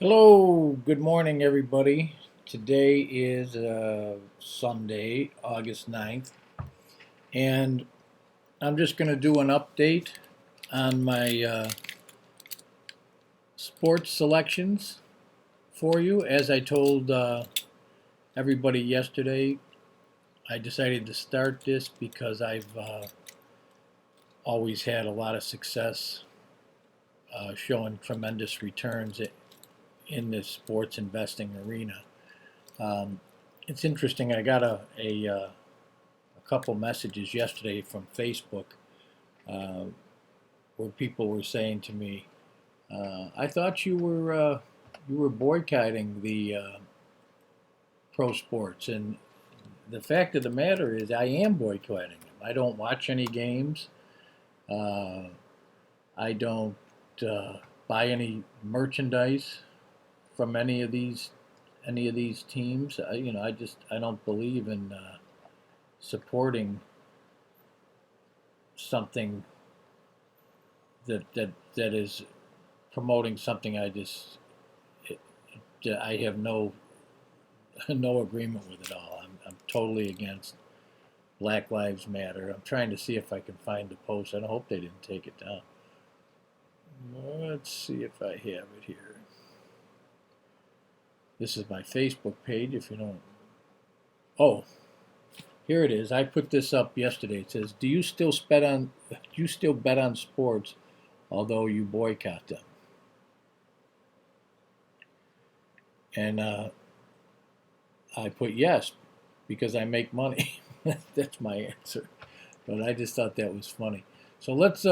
Hello, good morning, everybody. Today is Sunday, August 9th, and I'm just going to do an update on my sports selections for you. As I told everybody yesterday, I decided to start this because I've always had a lot of success showing tremendous returns in this sports investing arena. Um, it's interesting. I got a couple messages yesterday from Facebook uh, where people were saying to me, "I thought you were boycotting the pro sports," and the fact of the matter is, I am boycotting them. I don't watch any games. Uh, I don't buy any merchandise from any of these teams. I don't believe in supporting something that is promoting something it, I have no agreement with at all. I'm totally against Black Lives Matter. I'm trying to see if I can find the post. I hope they didn't take it down. Let's see if I have it here. This is my Facebook page. If you don't, oh, here it is. I put this up yesterday. It says, "Do you still bet on sports, although you boycott them?" And I put yes because I make money. That's my answer. But I just thought that was funny. So let's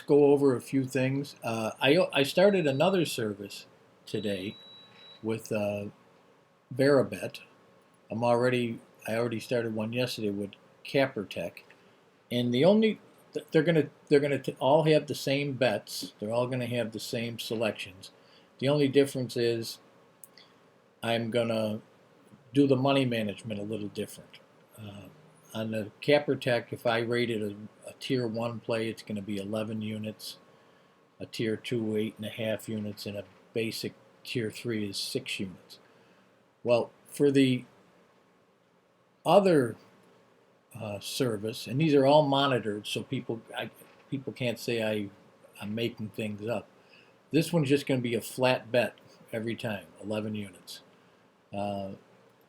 go over a few things. I started another service today with Veribet. I already started one yesterday with CapperTek, and they're gonna all have the same bets. They're all gonna have the same selections. The only difference is I'm gonna do the money management a little different. On the CapperTek, if I rated a tier one play, it's going to be 11 units. A tier two, 8.5 units, and a basic tier three is 6 units. Well, for the other service, and these are all monitored, so people can't say I'm making things up. This one's just going to be a flat bet every time, 11 units. Uh,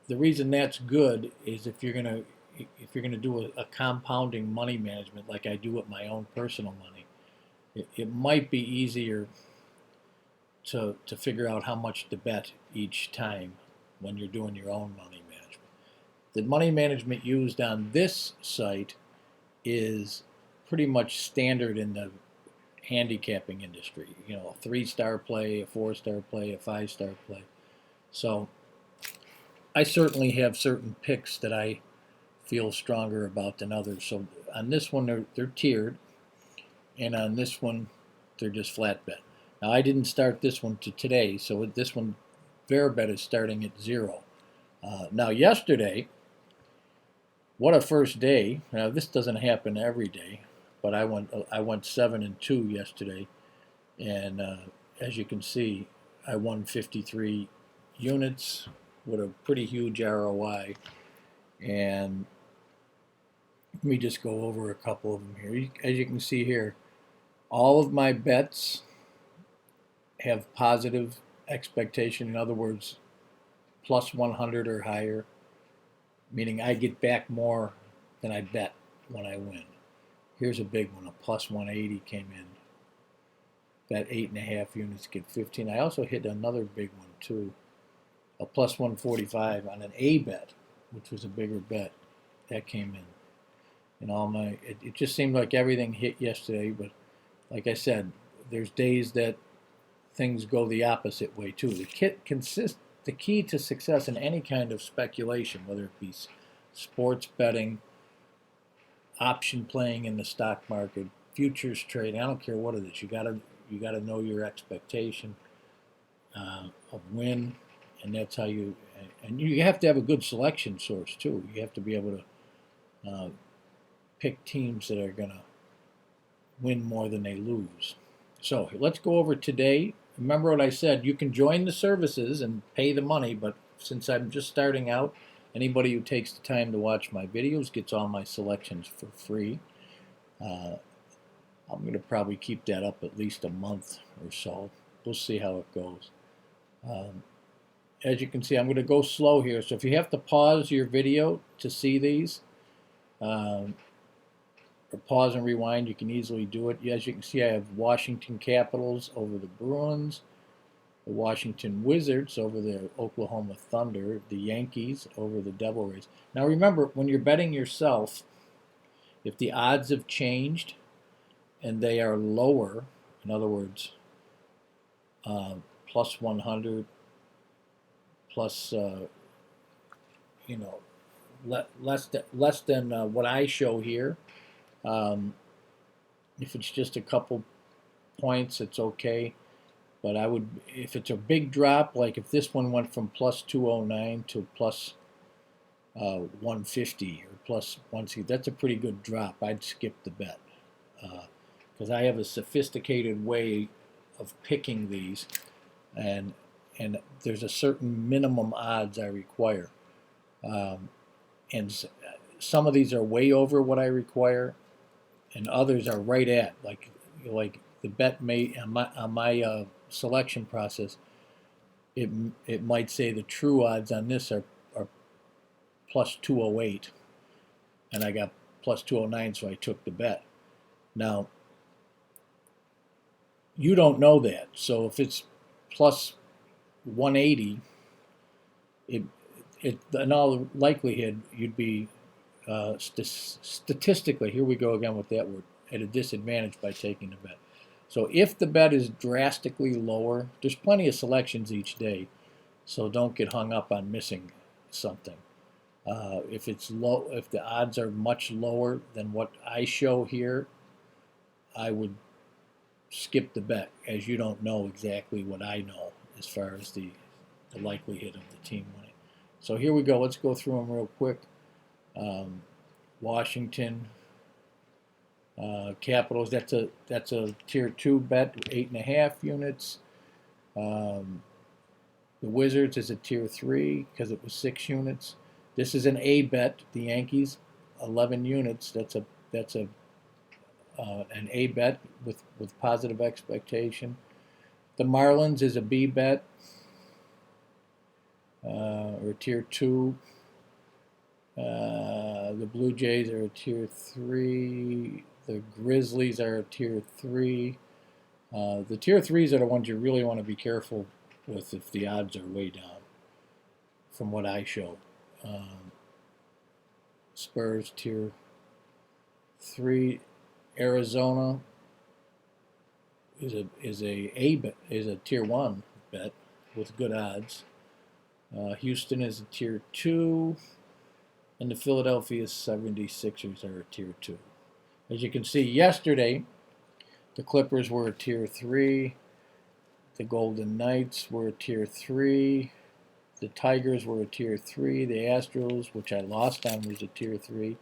the reason that's good is if you're gonna do a compounding money management like I do with my own personal money, it might be easier to figure out how much to bet each time when you're doing your own money management. The money management used on this site is pretty much standard in the handicapping industry. You know, a 3-star play, a 4-star play, a 5-star play. So I certainly have certain picks that I feel stronger about than others. So on this one, they're tiered, and on this one, they're just flat bet. Now I didn't start this one to today, so this one, Veribet is starting at 0. Now yesterday, what a first day! Now this doesn't happen every day, but I went 7-2 yesterday, and as you can see, I won 53 units with a pretty huge ROI. And let me just go over a couple of them here. As you can see here, all of my bets have positive expectation. In other words, plus 100 or higher, meaning I get back more than I bet when I win. Here's a big one. A plus 180 came in. Bet 8.5 units, get 15. I also hit another big one too. A plus 145 on an A bet, which was a bigger bet. That came in. And it just seemed like everything hit yesterday, but like I said, there's days that things go the opposite way too. The key to success in any kind of speculation, whether it be sports betting, option playing in the stock market, futures trading, I don't care what it is. You gotta know your expectation of win, and that's how and you have to have a good selection source too. You have to be able to pick teams that are going to win more than they lose. So let's go over today. remember what I said, you can join the services and pay the money, but since I'm just starting out, anybody who takes the time to watch my videos gets all my selections for free. I'm going to probably keep that up at least a month or so. We'll see how it goes. As you can see, I'm going to go slow here. So if you have to pause your video to see these, or pause and rewind, you can easily do it. As you can see, I have Washington Capitals over the Bruins, the Washington Wizards over the Oklahoma Thunder, the Yankees over the Devil Rays. Now remember, when you're betting yourself, if the odds have changed and they are lower, in other words, plus 100, plus, you know, less than what I show here. If it's just a couple points, it's okay. But I would, if it's a big drop, like if this one went from plus 209 to plus 150 or plus 160, that's a pretty good drop. I'd skip the bet because I have a sophisticated way of picking these, and there's a certain minimum odds I require, and some of these are way over what I require, and others are right at like the bet may on my selection process. It might say the true odds on this are plus 208, and I got plus 209, so I took the bet. Now, you don't know that, so if it's plus 180, it in all likelihood you'd be statistically, here we go again with that word, at a disadvantage by taking the bet. So if the bet is drastically lower, there's plenty of selections each day, so don't get hung up on missing something. If it's low, if the odds are much lower than what I show here, I would skip the bet, as you don't know exactly what I know as far as the likelihood of the team winning. So here we go. Let's go through them real quick. Washington Capitals. That's a tier 2 bet, 8.5 units. The Wizards is a tier 3 because it was 6 units. This is an A bet. The Yankees, 11 units. That's an A bet with positive expectation. The Marlins is a B bet, or tier 2. The Blue Jays are a tier 3. The Grizzlies are a tier 3. The tier 3s are the ones you really want to be careful with if the odds are way down, from what I show. Spurs tier 3. Arizona is a tier 1 bet with good odds. Houston is a tier 2, and the Philadelphia 76ers are a tier 2. As you can see, yesterday the Clippers were a tier 3, the Golden Knights were a tier 3, the Tigers were a tier 3, the Astros, which I lost on, was a tier 3.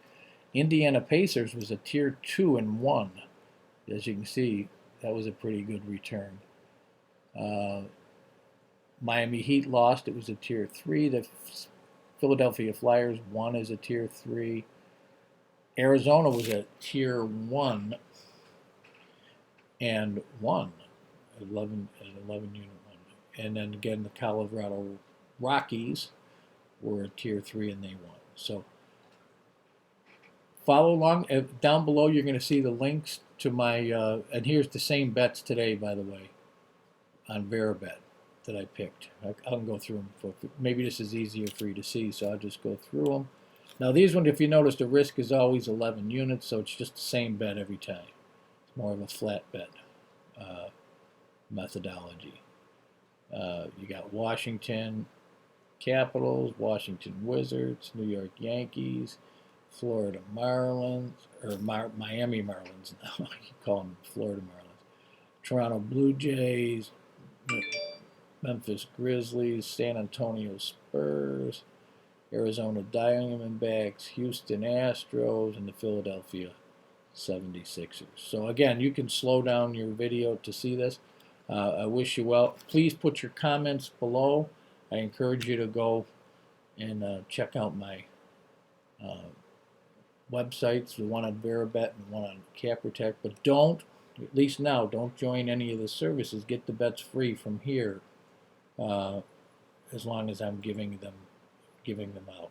Indiana Pacers was a tier 2 and 1. As you can see, that was a pretty good return. Miami Heat lost. It was a tier 3. The Philadelphia Flyers won as a tier 3. Arizona was a tier 1 and won, 11 unit one. And then again, the Colorado Rockies were a tier 3 and they won. So follow along. Down below, you're going to see the links to my, and here's the same bets today, by the way, on Veribet that I picked. I'll go through them. Maybe this is easier for you to see, so I'll just go through them. Now, these ones, if you notice, the risk is always 11 units, so it's just the same bet every time. It's more of a flat bet methodology. You got Washington Capitals, Washington Wizards, New York Yankees, Florida Marlins, or Miami Marlins now. I can call them Florida Marlins. Toronto Blue Jays, Memphis Grizzlies, San Antonio Spurs, Arizona Diamondbacks, Houston Astros, and the Philadelphia 76ers. So again, you can slow down your video to see this. I wish you well. Please put your comments below. I encourage you to go and check out my uh, websites, the one on Veribet and the one on CapperTek. But don't, at least now, don't join any of the services. Get the bets free from here, as long as I'm giving them out.